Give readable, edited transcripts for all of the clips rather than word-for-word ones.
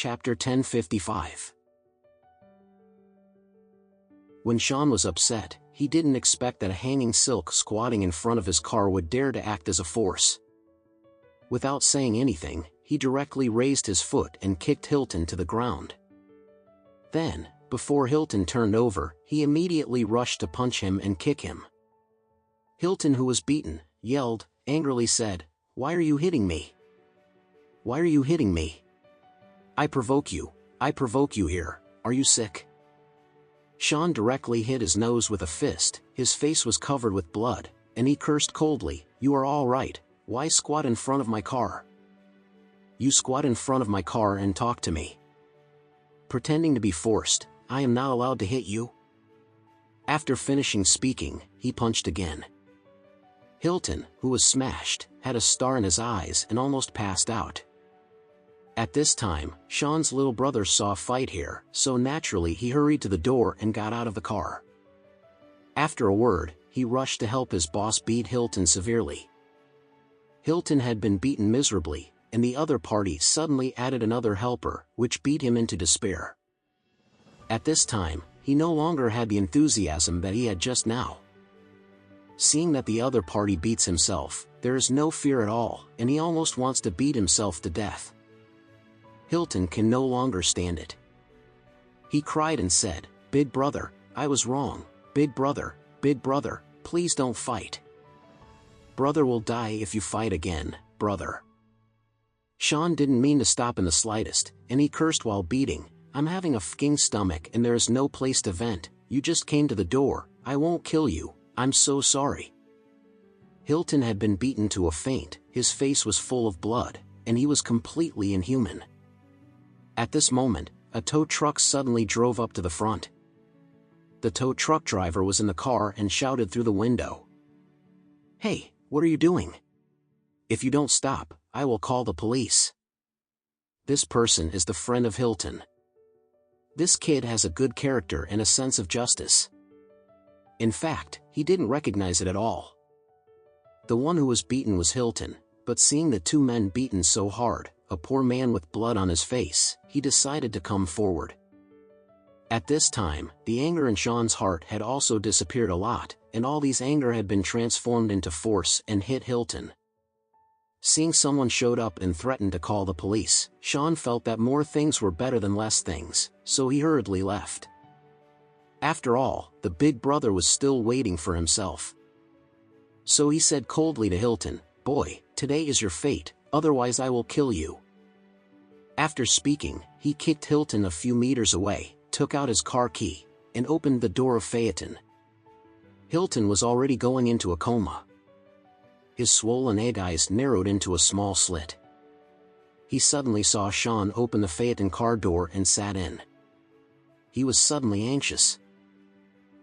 Chapter 1055. When Sean was upset, he didn't expect that a hanging silk squatting in front of his car would dare to act as a force. Without saying anything, he directly raised his foot and kicked Hilton to the ground. Then, before Hilton turned over, he immediately rushed to punch him and kick him. Hilton, who was beaten, yelled, angrily said, "Why are you hitting me? Why are you hitting me? I provoke you here, are you sick?" Sean directly hit his nose with a fist, his face was covered with blood, and he cursed coldly, "You are all right, why squat in front of my car? You squat in front of my car and talk to me. Pretending to be forced, I am not allowed to hit you?" After finishing speaking, he punched again. Hilton, who was smashed, had a star in his eyes and almost passed out. At this time, Sean's little brother saw a fight here, so naturally he hurried to the door and got out of the car. After a word, he rushed to help his boss beat Hilton severely. Hilton had been beaten miserably, and the other party suddenly added another helper, which beat him into despair. At this time, he no longer had the enthusiasm that he had just now. Seeing that the other party beats himself, there is no fear at all, and he almost wants to beat himself to death. Hilton can no longer stand it. He cried and said, "Big brother, I was wrong. Big brother, please don't fight. Brother will die if you fight again, brother." Sean didn't mean to stop in the slightest, and he cursed while beating, "I'm having a f***ing stomach and there is no place to vent, you just came to the door, I won't kill you, I'm so sorry." Hilton had been beaten to a faint, his face was full of blood, and he was completely inhuman. At this moment, a tow truck suddenly drove up to the front. The tow truck driver was in the car and shouted through the window, "Hey, what are you doing? If you don't stop, I will call the police." This person is the friend of Hilton. This kid has a good character and a sense of justice. In fact, he didn't recognize it at all. The one who was beaten was Hilton, but seeing the two men beaten so hard, a poor man with blood on his face, he decided to come forward. At this time, the anger in Sean's heart had also disappeared a lot, and all these anger had been transformed into force and hit Hilton. Seeing someone showed up and threatened to call the police, Sean felt that more things were better than less things, so he hurriedly left. After all, the big brother was still waiting for himself. So he said coldly to Hilton, "Boy, today is your fate, otherwise I will kill you." After speaking, he kicked Hilton a few meters away, took out his car key, and opened the door of Phaeton. Hilton was already going into a coma. His swollen egg eyes narrowed into a small slit. He suddenly saw Sean open the Phaeton car door and sat in. He was suddenly anxious.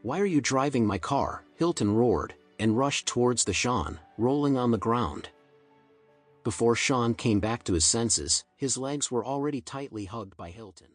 "Why are you driving my car?" Hilton roared, and rushed towards the Sean, rolling on the ground. Before Sean came back to his senses, his legs were already tightly hugged by Hilton.